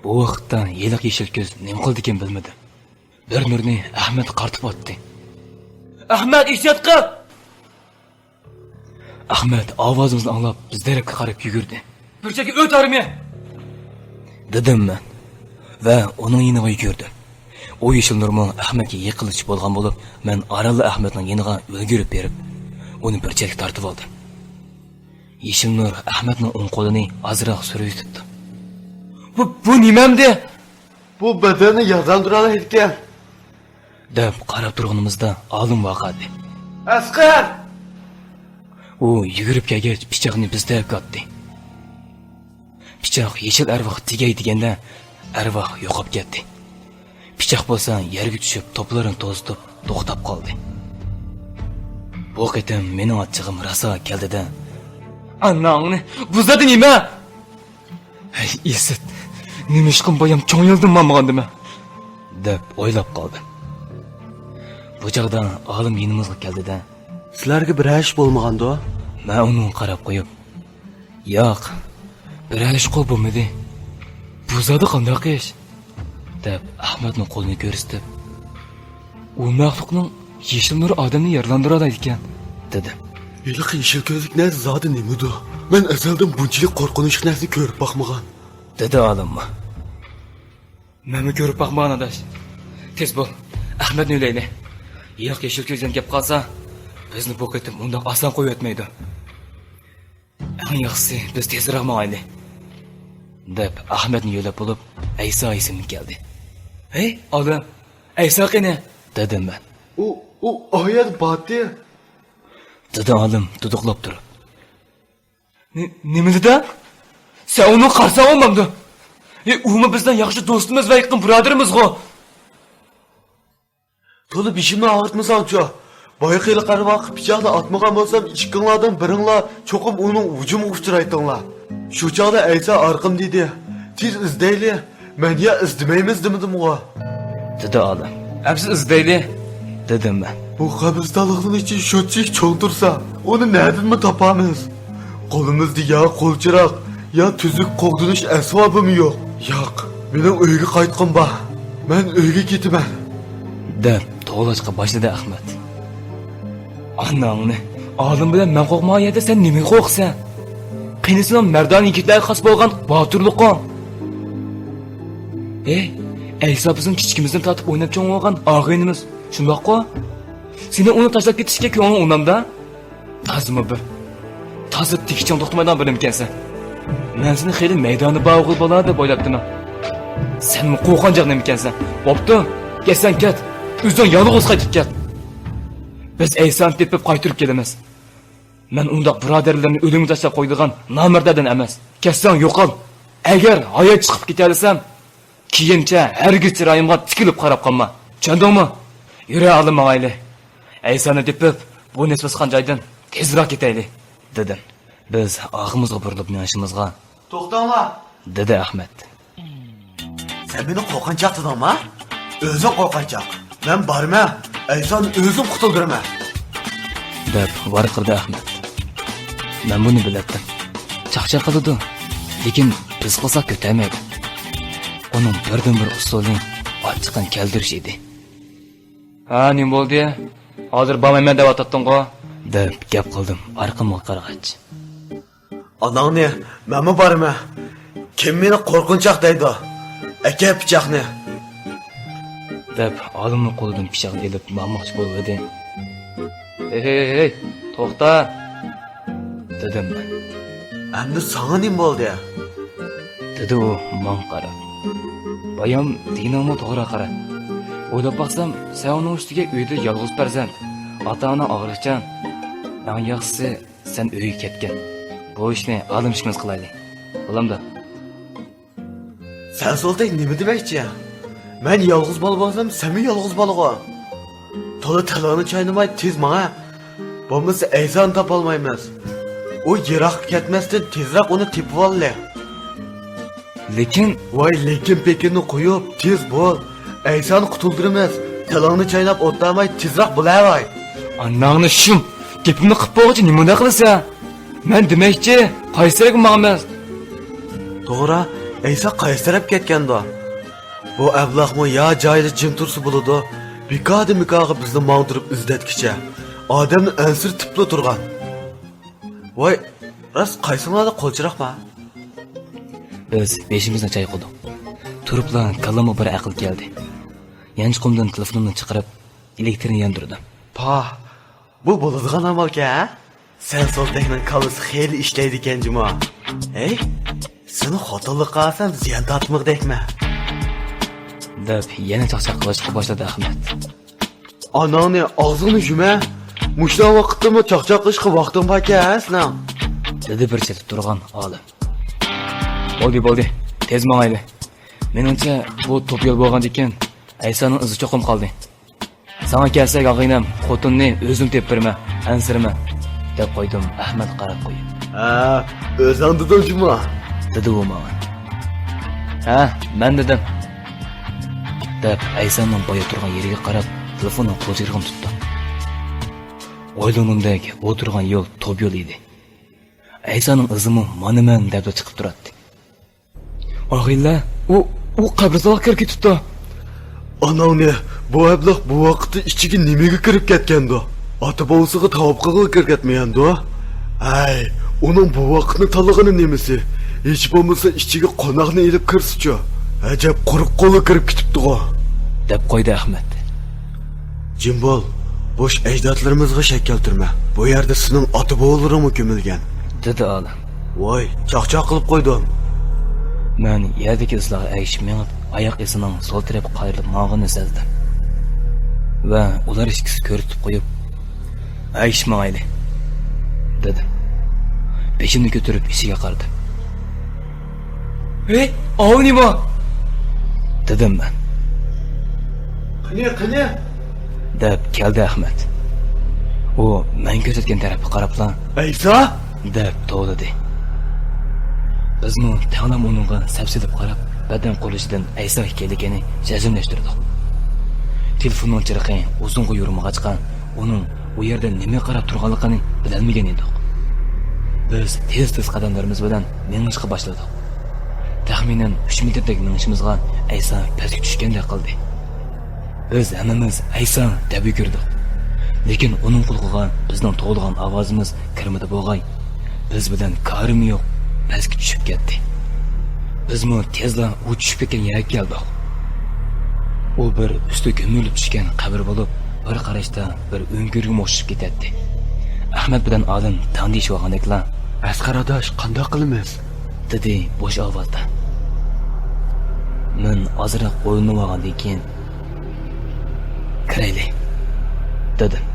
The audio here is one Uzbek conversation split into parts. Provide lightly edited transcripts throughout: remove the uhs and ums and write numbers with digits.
Bu vaqtda yeliq yeshil ko'z nima qildi ekan bilmadi. Bir nurni Ahmad qartib o'tdi. Ahmad ehtiyot qil! Ahmad ovozimizni anglab biz tarafga qarab yugurdi. Burchakka o't armiya! Dedim men va uning yeniga yugurdim. O yeshil nurmi Ahmadga yiqilish bo'lgan bo'lib, men Aralla Ahmadning yeniga o'lgirib berib, uni burchakka tortib oldim. Yeshil nur Ahmadning o'ng qo'lini azroq suraytibdi. Bu nimamdi? Bu badani yordamdiralar ekan. Deb qarab turganimizda olim vaqadi. Asqar! U yugurib kelgach pichoqni bizga otdi. Pichoq yeshil arvoh tegay deganda arvoh yo'qolib ketdi. Pichoq bo'lsa yerga tushib to'plarini to'zitib to'xtab qoldi. Bu qitim mening achchig'im raso keldida "Anangni buzadi nima?" "Hey, Isit, nima ishqim boyam cho'ngildim mamagandimi?" deb o'ylab qoldim. Bu chaqda olim yonimizga keldida, "Sizlarga bir ish bo'lmaganda?" Men uni qarab qo'yib, "Yo'q, bir ish qo'l bo'lmadi. Buzadi qanday ish?" deb Ahmadning qo'lini ko'rsatib, "U maxluqning yeshil nur odamni yarlantiradi ekan" dedi. "Yiliq yeshil ko'zlik narsa zodi nimadi? Men azaldan bunchalik qo'rqinchli narsa ko'rib boqmagan" dedi olimmi. "Menmi ko'rib boqmagan adash. Tez bo'l, Ahmadni o'ylayli. Yiliq yeshil ko'zdan gap qolsa, bizni bu qitim undoq oson qo'yib o'tmaydi. Eng yaxshisi biz tezroq ma'ayli" deb Ahmadni yo'lab bo'lib, Ayso ismi keldi. "Hey, olim, Ayso qani?" dedim men. U oyat botdi" dedi olim duduqlab turib. "Nima dedi? Sen uni qarsa olmamdi. Umi bizdan yaxshi do'stimiz va yaqin birodarimiz-ku." "To'la bishimni og'ritmasan-chi. Boyaqili qarvoq pichoqni otmagan bo'lsam, ikkinglardan biringlar cho'qim uning hujumiga uchraytinglar. Shu chog'da Ayso orqim dedi. "Tez izdayli. Men ya izdimaymiz dedim-ku" dedi olim. "Absiz izdayli" dedim men. "Bu qabristonlikning ichi shunchalik cho'ng tursa, uni nerdanmi topamiz? Qo'limizda ya qo'lchiroq, ya tuzuk qo'g'dinish asbobimi yo'q. Yo'q, mening uyga qaytqim bor. Men uyga ketaman" deb to'lashqa boshladi Ahmad. "Anangni, olim bilan men qo'rqmayapti, sen nima qo'rqsan? Qinisidan mardon yigitlarga xos bo'lgan botirlik-ku. Ayso bizning kichkimizdan tortib o'ynab cho'ng olgan og'aynimiz. Shundoq-ku? Seni uni tashlab ketishga ko'nglim unamda? Tazmi bir. Toza tikchang to'xtamaydan bilim ekansan. Men seni xeyli maydoni bog'i bo'ladi deb o'ylabdim. Senmi qo'rqonjoq nima ekansan? Bo'pti, ketsan ket. O'zing yolg'iz qaytib ket. Biz Aysoni tepib qaytirib kelamiz. Men undoq birodarlarni o'limga tashlab qo'ydigan namirdadan emas. Ketsan yo'qol. Agar hayot chiqib ketasam, kiyincha hargiz chiroyimga tikilib qarab qolma. Tushundingmi? Yura olim oila. Aysoni tepib, bu nisbatan joydan tezroq ketaylik dedim. Biz og'imizga burilib minishimizga "To'xtanglar" dedi Ahmad. "Sen meni qo'rqinchoq dedingmi? O'zing qo'rqinchoq. Men borman. Aysoni o'zim qutuldiraman" deb varqirdi Ahmad. Men buni biladim. Chaqchaq qildi, lekin biz qilsak ko'tarmaydi. Onun birdan-bir usuli ochiqdan keldirish edi. "Ha, nima bo'ldi? Hozir bormayman deb o'tding-ku" deb gap qildim orqamga qaragach. "Anangni, menmi borman? Kim meni qo'rqinchoq deydi? Aka pichoqni" deb olimning qo'lidan pichoq elib mammoqchi bo'ldi. "Hey, to'xta" dedim men. "Endi sana nima bo'ldi?" dedi u men qarab. "Bayam dinimni to'g'ri qara. O'ylab baxsam, sen uning ustiga uyda yolg'iz farzand, ota-ona og'riqchan. Eng yaxshisi sen uyga ketgan. Bu ishni olim ishimiz qilaylik. Bo'lamdi?" "Sen so'ldek nima demoqchi? Men yolg'iz bola bo'lsam, sen mi yolg'iz bo'laga? To'la taloni chaynamay tez menga. Bo'lmasa Aysoni topolmaymiz. U yiroqqa ketmasdan tezroq uni tepib olli." "Lekin, lekin pekinni qo'yib, tez bo'l. Aysoni qutuldiramiz. Talonni chaynab o'tlamay tezroq bo'lavay." "Anangni shum, gapimni qilib qo'ychi, nima qilasan? Men demoqchi, qaysariga ma'mas?" "To'g'ri, Aysa qaysi taraf ketganda? Bu ablahmı ya joyida jim tursa bo'ladi. Bikadi mikağı bizni mağdırıp izletkiçe. Ademni ensir tipli turgan. Voy, ras qaysinglarda qo'lchiroqma? Biz beshimizni chayqadik. Turibla kallama bir aql keldi. Yanchiqimdan telefonimni chiqarib, elektrini yondirdim. Pa, bu bo'ladigan amalga, ha? Sen soldakning kallasi xeyli ishlaydi ekan juma. Ey, seni xotinlik qilsam ziyon tortmoqdekmi? Deb yana chaqchaq qilishga boshladi Ahmad. Anani og'zingni yuma. Mushna vaqtda chaqchaq qilishga vaqtim bor-ku, sizning. Dedi bir chetda turgan olim. Bo'ldi, tez mangayli. Menimcha bu top yo'l bo'lgan ekan. Aysaning izi cho'qim qoldi. Sana kelsak og'inam, xotinni o'zim tepirma, ansirma deb qo'ydim Ahmad qarab qo'yib. Ha, o'zing deding juma. Dedi u menga. Ha, men dedim. Deb Aysaning boya turgan yeriga qarab, telefonni qo'lchig'im tutdi. O'ylanimdek, u turgan yo'l top yo'l edi. Aysaning izimi mana men deb chiqib turadi. Og'illar, u qabristonga kirib ketibdi. Anani, bu ablah bu vaqtda ichiga nimaga kirib ketgandi? Ota bovsiga tavob qilib kirib ketmagandi. Ay, uning bu vaqtni tanlagani nimasi? Hech bo'lmasa ichiga qo'noqni ilib kirsichi. Ajab quruq qo'li kirib ketibdi-ku, deb qo'ydi Ahmad. Jimbol, bosh ajdodlarimizga shak keltirma. Bu yerda sening ota bovlaring ko'milgan, dedi olim. Voy, chaqchaq qilib qo'ydim. Men yerdagi izlarga ayishib menib, oyoq izining so'l tarafga qayrilib mog'ini sezdim. Va ular ikkisi ko'ritib qo'yib, "Ayishmayli", dedi. Beshimni ko'tarib ishiga qaradim. "Ey, ovnima?" dedim men. Qani? deb keldi Ahmad. U men ko'rsatgan tarafga qarabla, Aysa? deb to'ladi. Bizmi ta'lam uningga sapsilib qarab, badan qo'lishidan Aysa ekanligini jazmlashtirdik. Telefonning chirqi uzunga yurmag'achqa, uning u yerda nima qarab turganligini bilmagan edik. Biz tez qadamlarimiz bilan menishga boshladik. Taxminan 3 metrdagi menishimizga Aysa pastga tushgandek qildi. Biz hammamiz Aysa deb yugurdik. Lekin uning qulog'iga bizning to'g'ilgan ovozimiz kirmadi bo'lg'ay. Biz bilan karim yo'q, pastga tushib ketdi. Bizmi tezla u tushib ketgan yerga keldik. U bir usti ko'milib tushgan qabr bo'lib, bir qarashda bir o'ngirga o'xshab ketadi. Ahmad bilan olim tandish olgandeklar, Asqar adash, qanday qilamiz? dedi bo'sh ovozda. Men ozroq o'ylanib olgandan keyin kirayli, dedim.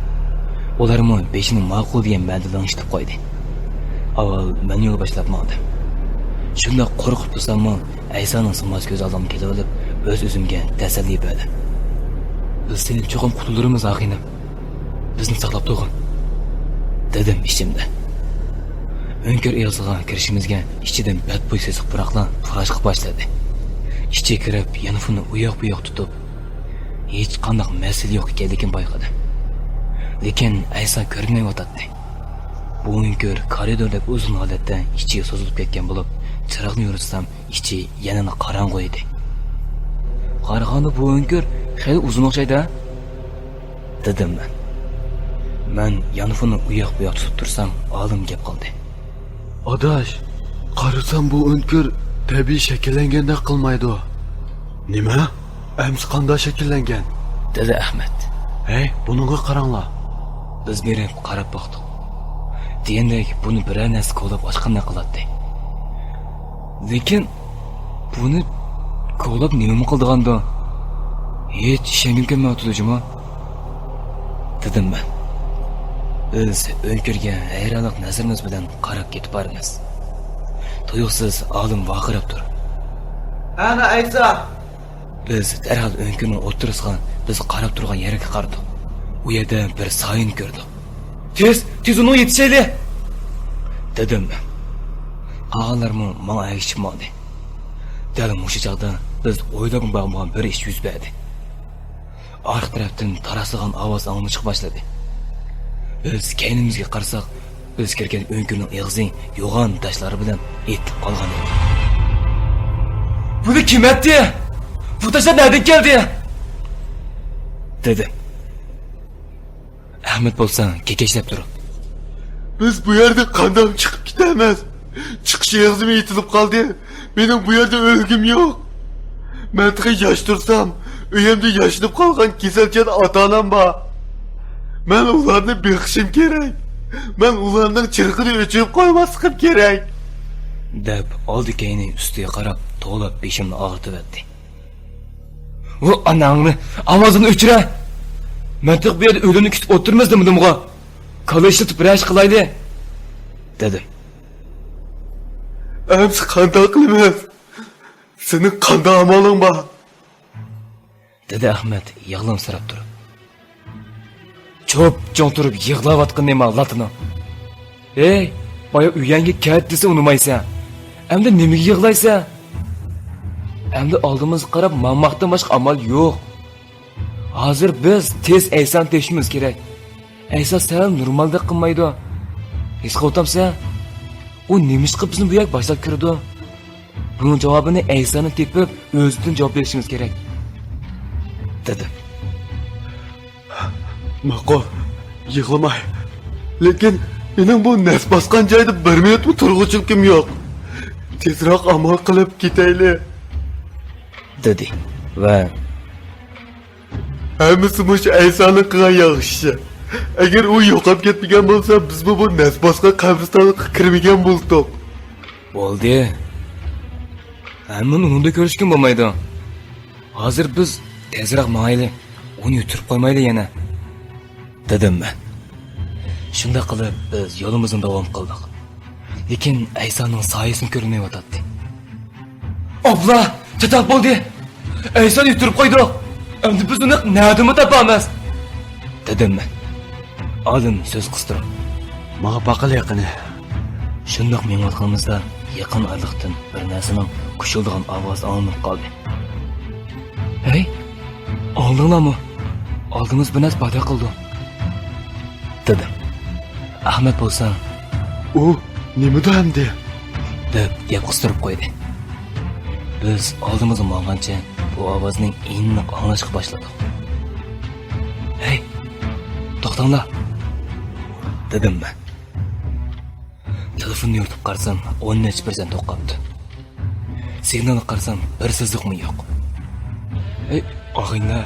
Ularmi beshini ma'qul degan ma'noda eshitib qo'ydi. Avval men yo'l boshlab oldim. Shunda qo'rqib tursammi, Aysaning simas ko'z oldimga kelib olib, o'z-o'zimga tasalli berdim. Biz seni cho'qim qutulurimiz og'inam. Bizni saqlab turg'in, dedim ichimda. O'nkir elsiga kirishimizga ichidan badbo'y sesiq biroqlar furashqa boshladi. Ichga kirib, yanfuni uyoq-buyoq tutib, hech qanday mas'ul yo'q ekanligini bayqadim. Lekin Aysa ko'rinmayotdi. Bu o'nkir koridordagi uzun holatda ichiga so'zilib ketgan bo'lib, chiroqni yuritsam, ichi yanada qorong'u edi. Qarag'anda bu o'nkir xeyli uzun o'xshaydi, dedim men. Men yanfuni uyoq-buyoq tutib tursam, olim gap qildi. Adash, qarasam bu o'nkir tabiiy shakllanganda qilmaydi. Nima? Ams qanday shakllangan? dedi Ahmad. Hey, buningga qaranglar. Biz berib qarab boqdik. Degandek buni biror narsa qo'lab ochqanday qiladi. Lekin buni qo'lab nima qildiganda? Hech ishongim kelmayotdi juma, dedim men. Biz o'nkirga hayronlik nazarimiz bilan qarab ketib boramiz. Tuyuqsiz olim vaqirab tur. Ana Aysa. Biz darhol o'nkirning o'tirisiga biz qarab turgan yerga qardik. U yerda bir soyin ko'rdik. Tez uni yetishayli, dedim men. Qolganlarmi menga aytishmadi. Dal o'sha chaqda biz o'ylab bo'lmagan bir ish yuz berdi. Arq tarafdan tarasigan ovoz anglashib boshladi. Biz keynimizga qarasak, biz kirgan o'nkirning eg'zi yo'g'on tashlari bilan etib qolgan edi. Bunu kim etti? Bu taşlar nereden geldi? Dedi. Ahmet bo'lsa kekeşlep durup. Biz bu yerde kandam çıkıp gidemez. Çıkış yazım itilip kaldı. Benim bu yerde ölgüm yok. Mantığı yaş dursam, üyemde yaşlanıp kalkan keselken ata-anam var. Ben ularını bekişim gerek. Ben ularının çırkını öçürüp koymasım gerek. Deb oldi keyni üstüge qarab, to'lab beshimni og'ritib O ananı, avazını öçüre. Mantık bir yerde ölünü kütüp oturmazdım bununla. Kalı işletip reş kılaydı. dedi. Emsi kanda kılmaz. Senin kanda amalın var. Dedi Ahmet yig'lamsirab turib. Çok jonturib yig'layotgan nima latini. Ey, boya uyanga ket desa unumaysan. Endi nimaga yig'laysan? Endi oldimizga qarab mamaqdan boshqa amal yo'q. Hozir biz tez Aysan teshimiz kerak. Aysan sal normaldek qilmaydi. His qiltamsan? U nimishqa bizni bu yak boshlab kirdi. Bunun javobini Aysanni tepib o'zidan javob berishimiz kerak. Dedi. Mako, yığılamay. Lekin benim bu nes baskan joyda bir minut mu turg'uchilikim yo'q. Tezroq amal qilib ketayli. Dedi. Va Hammasi mush Aysanning qilgan yaxshi. Agar u yo'qolib ketmagan bo'lsa, biz bu nes baskan qabristonga kirmagan bo'ldik. Bo'ldi. Hamma unda ko'rishgan bo'lmaydi. Hozir biz tezroq mayli, uni yuturib qo'ymayli yana. dedim men. Shunda qilib biz yo'limizni davom qildik. Lekin Aysanning soyasini ko'rmayotdi. Abla, chatoq bo'ldi. Ayson yuturib qo'ydi. Endi biz uni nima topamiz? Dedim men. Olim so'z qistirib. Mağa baqil yaqini. Shundoq mengotganimizda yaqin arliqdan bir narsaning kushildigan ovoz anlanib qoldi. Hey, oldinglarmi? Oldimiz bir narsa paydo qildi. Dedim. Ahmet bo'lsa, U nimada hamdi? deb gap qistirib qo'ydi. Biz oldimizga borgancha bu ovozning aniq anglashga boshladik. Hey, to'xtanglar, dedim men. Telefonni yurtib qarasam 10% to'xtabdi. Signalni qarasam bir sizliqmi yo'q. Hey, og'inglar,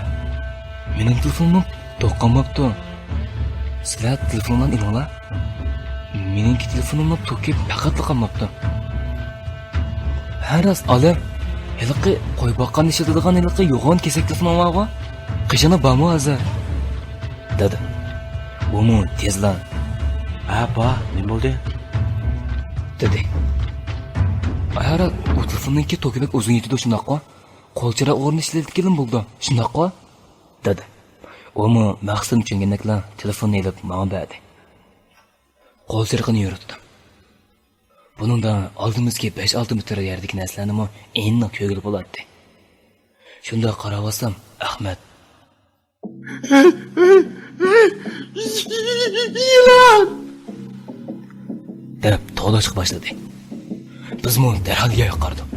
Mening telefonim to'xtamabdi. Sizlar telefondan ilinglar. Mening telefonimni to'kib faqat qolmabdi. Haras olim, hiliqi qo'y boqqan ishlatadigan hiliqi yo'g'on kesak telefonim bormi? Qishini bormi hozir? Dedi. Bumi tezla. Ha, ba, nima bo'ldi? Dedi. ayara u telefonniki to'kibek o'zing yetdi shunaqqa. Qo'lchira o'rni ishlatgan bo'ldi. Shunaqqa? Dedi. Umi maqsadni tushungandekla telefonni ilib menga berdi. Qo'l sirqini yuritdim. Buningda oldimizga 5-6 metr yerdagi narsalarni aniq ko'rgil bo'ladi. Shunda qarab Ahmet. Yılan! Deb to'lashga boshladi. Bizmi darhol yerga qardik.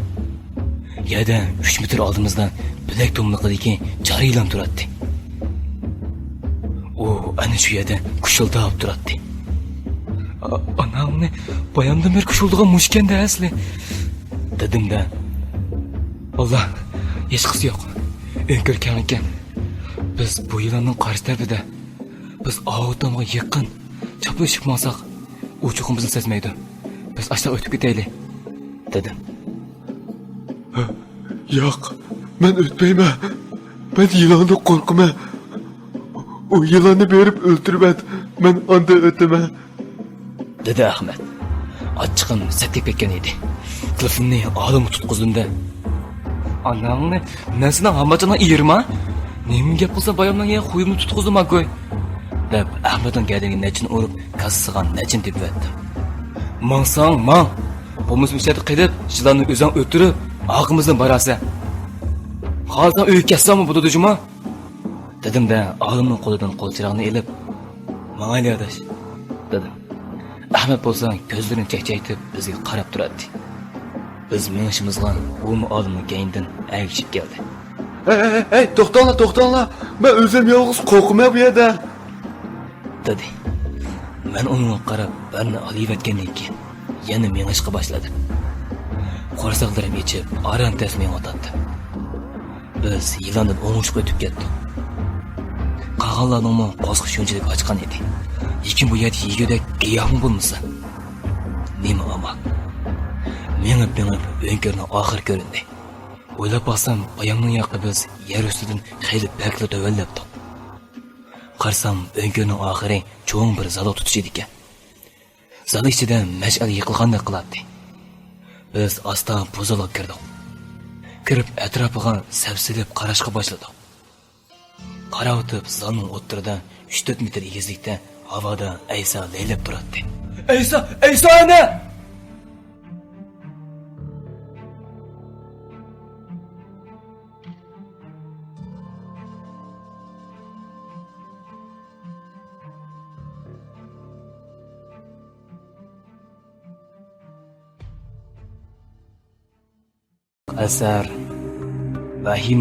Yerda 3 metr oldimizdan bilak to'mliqidagi jari yilon turadi. U ana shu yerda kushildab turadi. Anamni bayamdan beri kushuldigan mushkanda asli. Dedim-da, Vallahi hech qisi yo'q. O'nkirkan ekan. Biz bu yilonning qarshi tarafida. Biz ovutamga yaqin choplashib olsak, u chuqur bizni sezmaydi. Biz ashta o'tib ketaylik, dedim. Yo'q, men o'tmayman. Ben yılanı korkma. O yılanı verip öldürmez. Ben anda öteme. Dedi Ahmet. Açıkın setlik ketken edi. Telefonni olim tutqizdim-da. Anangni nasidan hammachana iyirma? Nima gap qilsa bayamdan ya qo'yimni tutqizdim akoy. Deb Ahmetning gadini nechin urib, kassigan nechin deb etdim. Mansang man. Bo'lmasa ishlatib qilib, shilani o'zing o'tirib, oqimizdan borasa. Hozir uy kassami bu dejima? Dedim-da, olimning qo'lidan qo'lchirog'ni elib, "Mayli adash", dedim. Ahmet bo'lsa ko'zlarini chaqchaytib bizga qarab turadi. Biz minishimizga u olimni keyindan ergishib keldi. Hey, to'xtanglar. Men o'zim yolg'iz qo'rqmay bu yerda. Dedi. Men unga qarab barni oliyotgandan keyin yana minishga boshladim. Qo'rsaqlarim yechib, aran tasmay o'tadi. Biz yilondan o'ngishga o'tib ketdik. Qag'allarning qo'zg'i shunchalik ochgan edi. Lekin bu yerda yegudek giyohmi bo'lmasa? Nima amal? Mengib o'nkirni oxir ko'rindi. O'ylab baxsam, bayamning yoqqa biz yer ustidan xeyli bakli dovallabdik. Qarsam, o'nkirning oxiri cho'ng bir zalo tutish edi ekan. Zal ichida mash'al yiqilgandek qiladi. Biz asta buzilib kirdik. Kirib atrofiga sapsilib qarashga boshladik. Qaravotib zalning o'ttirida 3-4 metr egizlikda havoda Aysa laylab turadi. Aysa ana! Asar vahima